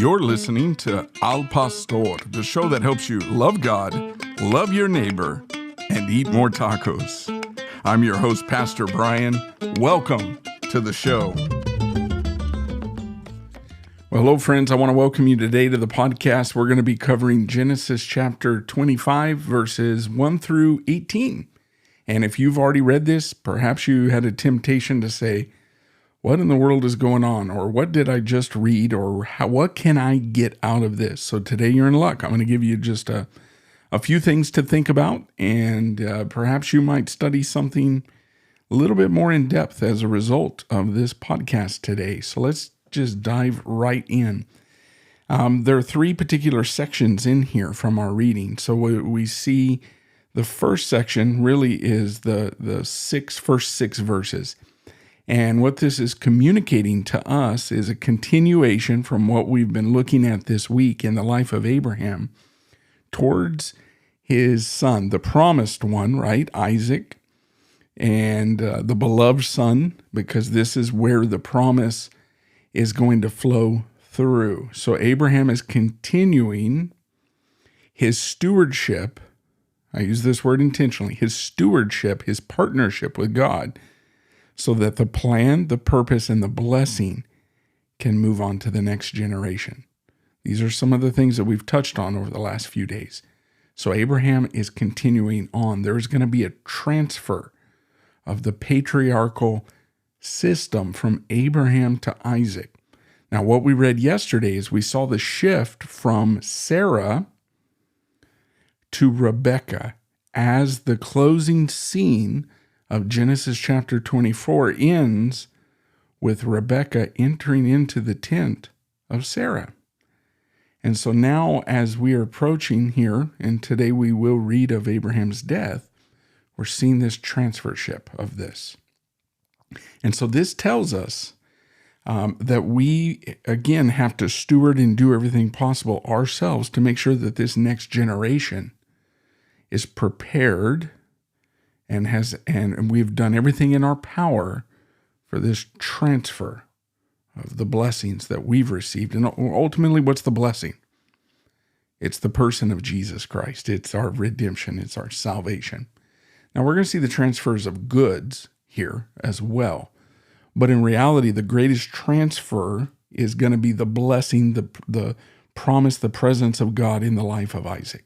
You're listening to Al Pastor, the show that helps you love God, love your neighbor, and eat more tacos. I'm your host, Pastor Brian. Welcome to the show. Well, hello, friends. I want to welcome you today to the podcast. We're going to be covering Genesis chapter 25, verses 1 through 18. And if you've already read this, perhaps you had a temptation to say, what in the world is going on? Or what did I just read? Or what can I get out of this? So today you're in luck. I'm going to give you just a few things to think about, and perhaps you might study something a little bit more in depth as a result of this podcast today. So let's just dive right in. There are three particular sections in here from our reading. So we see the first section really is the first six verses. And what this is communicating to us is a continuation from what we've been looking at this week in the life of Abraham towards his son, the promised one, right? Isaac, and the beloved son, because this is where the promise is going to flow through. So Abraham is continuing his stewardship. I use this word intentionally, his stewardship, his partnership with God, so that the plan, the purpose, and the blessing can move on to the next generation. These are some of the things that we've touched on over the last few days. So Abraham is continuing on. There's going to be a transfer of the patriarchal system from Abraham to Isaac. Now, what we read yesterday is we saw the shift from Sarah to Rebekah as the closing scene of Genesis chapter 24 ends with Rebekah entering into the tent of Sarah. And so now as we are approaching here, and today we will read of Abraham's death, we're seeing this transfership of this. And so this tells us that we, again, have to steward and do everything possible ourselves to make sure that this next generation is prepared and we've done everything in our power for this transfer of the blessings that we've received. And ultimately, what's the blessing? It's the person of Jesus Christ. It's our redemption. It's our salvation. Now, we're going to see the transfers of goods here as well. But in reality, the greatest transfer is going to be the blessing, the promise, the presence of God in the life of Isaac.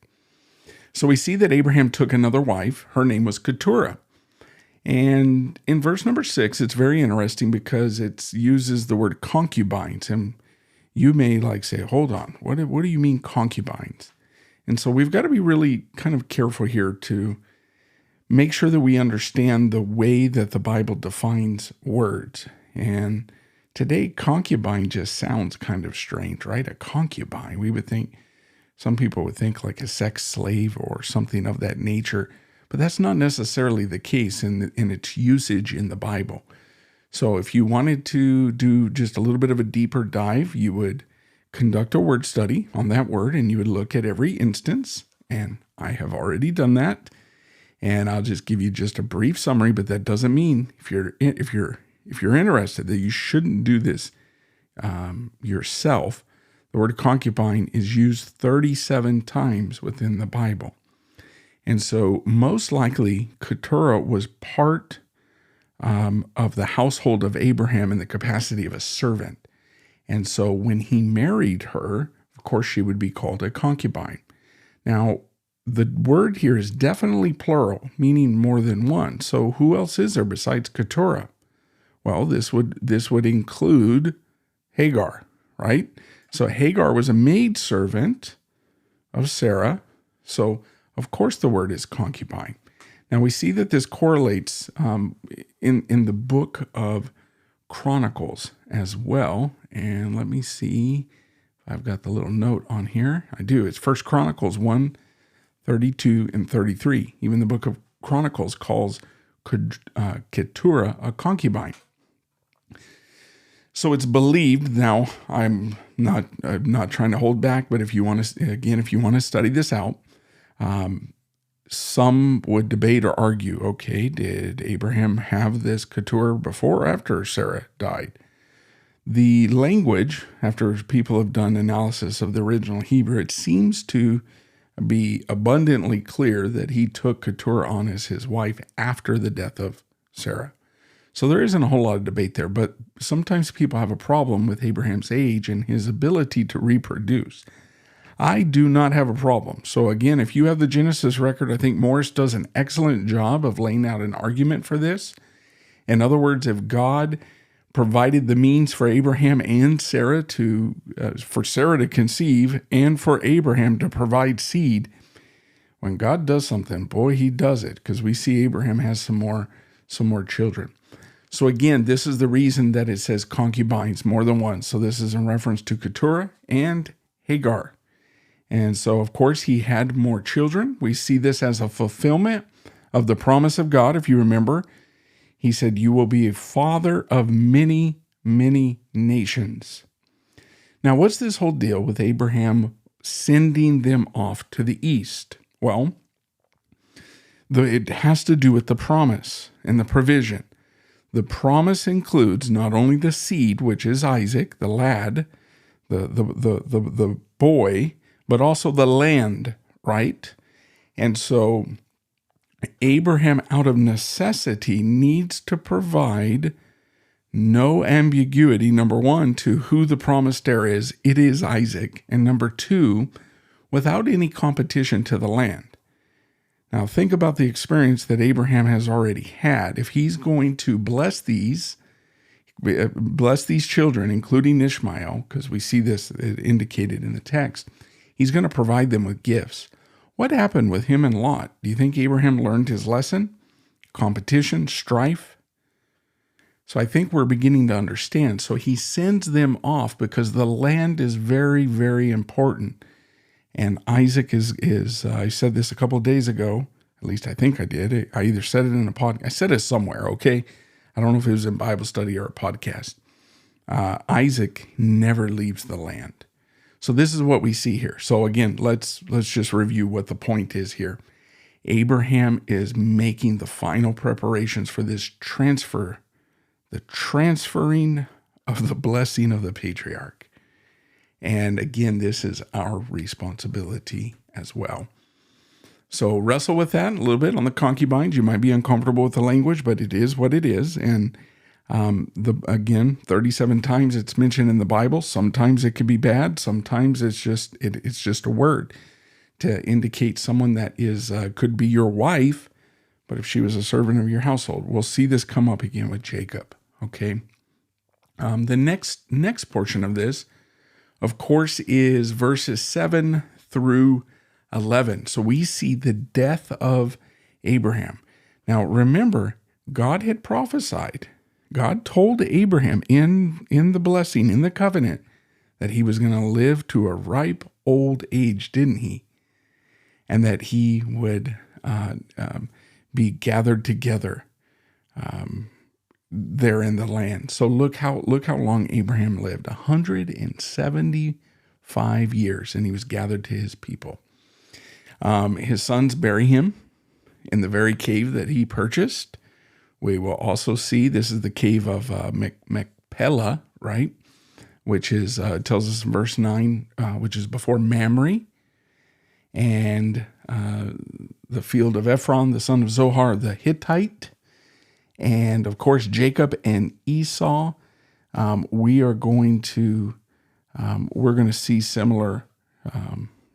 So we see that Abraham took another wife. Her name was Keturah. And in verse number 6, it's very interesting because it uses the word concubines. And you may say, hold on, what do you mean concubines? And so we've got to be really kind of careful here to make sure that we understand the way that the Bible defines words. And today, concubine just sounds kind of strange, right? A concubine, some people would think like a sex slave or something of that nature, but that's not necessarily the case in its usage in the Bible. So if you wanted to do just a little bit of a deeper dive, you would conduct a word study on that word, and you would look at every instance, and I have already done that, and I'll just give you just a brief summary, but that doesn't mean if you're interested that you shouldn't do this yourself. The word concubine is used 37 times within the Bible. And so most likely Keturah was part of the household of Abraham in the capacity of a servant. And so when he married her, of course, she would be called a concubine. Now, the word here is definitely plural, meaning more than one. So who else is there besides Keturah? Well, this would include Hagar, right? So Hagar was a maidservant of Sarah. So, of course, the word is concubine. Now, we see that this correlates in the book of Chronicles as well. And let me see if I've got the little note on here. I do. It's 1 Chronicles 1, 32 and 33. Even the book of Chronicles calls Keturah a concubine. So it's believed. Now, I'm not trying to hold back, but if you want to study this out, some would debate or argue, okay, did Abraham have this Keturah before or after Sarah died? The language, after people have done analysis of the original Hebrew, it seems to be abundantly clear that he took Keturah on as his wife after the death of Sarah. So there isn't a whole lot of debate there, but sometimes people have a problem with Abraham's age and his ability to reproduce. I do not have a problem. So again, if you have the Genesis record, I think Morris does an excellent job of laying out an argument for this. In other words, if God provided the means for Abraham and Sarah for Sarah to conceive and for Abraham to provide seed, when God does something, boy, he does it, because we see Abraham has some more children. So again, this is the reason that it says concubines more than once. So this is in reference to Keturah and Hagar. And so, of course, he had more children. We see this as a fulfillment of the promise of God. If you remember, he said, you will be a father of many, many nations. Now, what's this whole deal with Abraham sending them off to the east? Well, it has to do with the promise and the provision. The promise includes not only the seed, which is Isaac, the lad, the boy, but also the land, right? And so Abraham, out of necessity, needs to provide no ambiguity, number one, to who the promised heir is. It is Isaac. And number two, without any competition to the land. Now, think about the experience that Abraham has already had. If he's going to bless these children, including Ishmael, because we see this indicated in the text, he's going to provide them with gifts. What happened with him and Lot? Do you think Abraham learned his lesson? Competition, strife? So I think we're beginning to understand. So he sends them off because the land is very, very important. And Isaac is I said this a couple of days ago, at least I think I did. I either said it in a podcast. I said it somewhere, okay? I don't know if it was in Bible study or a podcast. Isaac never leaves the land. So this is what we see here. So again, let's just review what the point is here. Abraham is making the final preparations for this transfer, the transferring of the blessing of the patriarch. And again, this is our responsibility as well. So wrestle with that a little bit on the concubines. You might be uncomfortable with the language, but it is what it is. And again, 37 times it's mentioned in the Bible. Sometimes it could be bad. Sometimes it's just a word to indicate someone that is could be your wife, but if she was a servant of your household. We'll see this come up again with Jacob. Okay. The next portion of this, of course, is verses 7 through 11. So we see the death of Abraham. Now, remember, God had prophesied. God told Abraham in the blessing, in the covenant, that he was going to live to a ripe old age, didn't he? And that he would be gathered together there in the land. So look how long Abraham lived, 175 years, and he was gathered to his people. His sons bury him in the very cave that he purchased. We will also see this is the cave of Machpelah, right? Which is tells us in verse 9, which is before Mamre, and the field of Ephron, the son of Zohar, the Hittite, and of course Jacob and Esau. We're going to see similar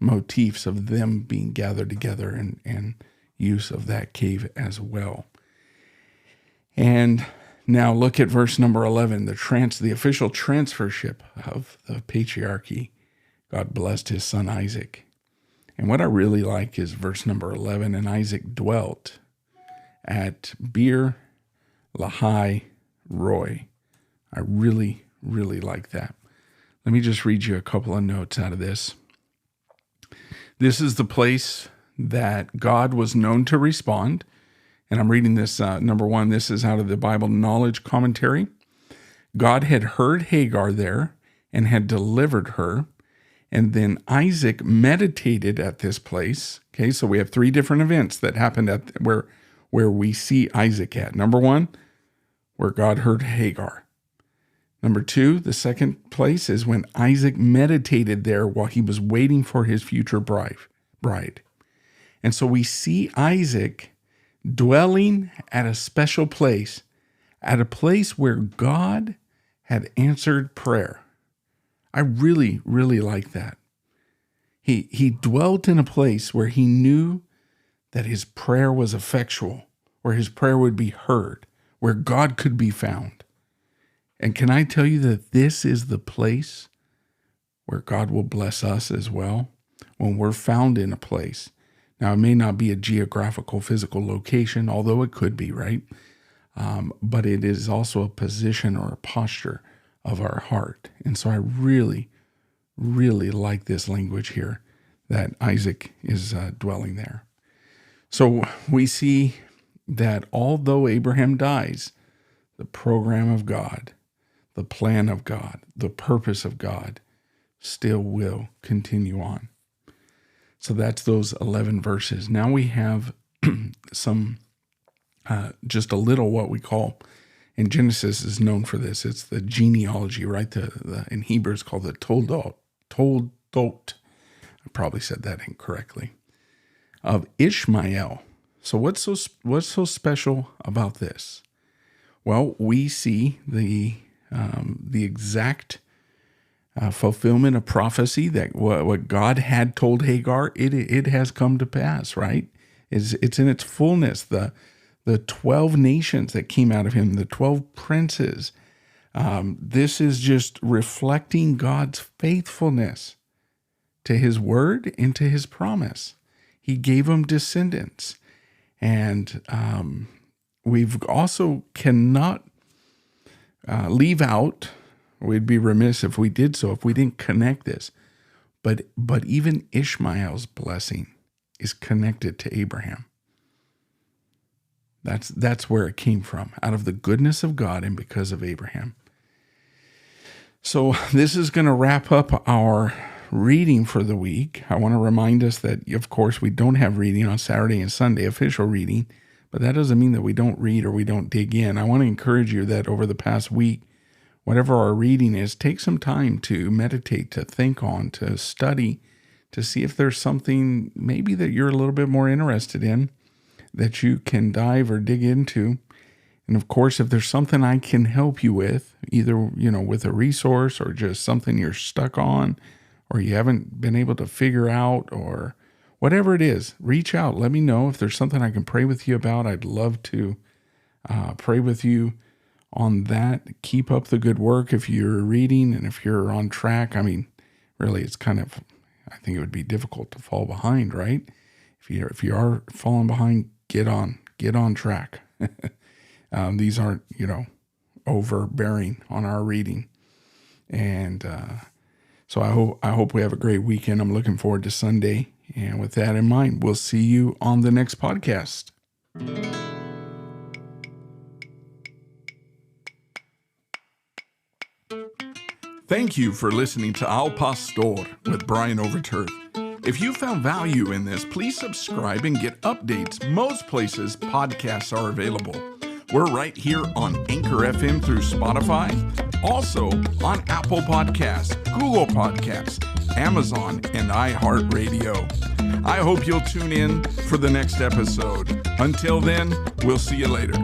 motifs of them being gathered together and use of that cave as well. And now look at verse number 11, the official transfership of the patriarchy. God blessed his son Isaac. And what I really like is verse number 11, and Isaac dwelt at Beer Lahai Roi. I really, really like that. Let me just read you a couple of notes out of this. This is the place that God was known to respond. And I'm reading this, number one, this is out of the Bible Knowledge Commentary. God had heard Hagar there and had delivered her. And then Isaac meditated at this place. Okay, so we have three different events that happened at where we see Isaac at. Number one, where God heard Hagar. Number 2, the second place is when Isaac meditated there while he was waiting for his future bride. And so we see Isaac dwelling at a special place, at a place where God had answered prayer. I really, really like that. He dwelt in a place where he knew that his prayer was effectual, where his prayer would be heard, where God could be found. And can I tell you that this is the place where God will bless us as well, when we're found in a place. Now, it may not be a geographical, physical location, although it could be, right? But it is also a position or a posture of our heart. And so I really, really like this language here that Isaac is dwelling there. So we see that although Abraham dies, the program of God, the plan of God, the purpose of God still will continue on. So that's those 11 verses. Now we have some, just a little what we call, and Genesis is known for this, it's the genealogy, right? In Hebrew it's called the Toldot. I probably said that incorrectly. Of Ishmael. So what's so special about this? Well, we see the exact fulfillment of prophecy that what God had told Hagar, it has come to pass, right? It's in its fullness. The 12 nations that came out of him, the 12 princes. This is just reflecting God's faithfulness to his word and to his promise. He gave them descendants. And we've also cannot leave out, we'd be remiss if we did so, if we didn't connect this. But even Ishmael's blessing is connected to Abraham. That's where it came from, out of the goodness of God and because of Abraham. So this is going to wrap up our reading for the week. I want to remind us that, of course, we don't have reading on Saturday and Sunday, official reading, but that doesn't mean that we don't read or we don't dig in. I want to encourage you that over the past week, whatever our reading is, take some time to meditate, to think on, to study, to see if there's something maybe that you're a little bit more interested in that you can dive or dig into. And of course, if there's something I can help you with, either, with a resource or just something you're stuck on, or you haven't been able to figure out, or whatever it is, reach out. Let me know if there's something I can pray with you about. I'd love to pray with you on that. Keep up the good work if you're reading and if you're on track. I mean, really, it's kind of, I think it would be difficult to fall behind, right? If you are falling behind, get on track. These aren't, overbearing on our reading. And so I hope we have a great weekend. I'm looking forward to Sunday. And with that in mind, we'll see you on the next podcast. Thank you for listening to Al Pastor with Brian Overturf. If you found value in this, please subscribe and get updates most places podcasts are available. We're right here on Anchor FM through Spotify, also on Apple Podcasts, Google Podcasts, Amazon, and iHeartRadio. I hope you'll tune in for the next episode. Until then, we'll see you later.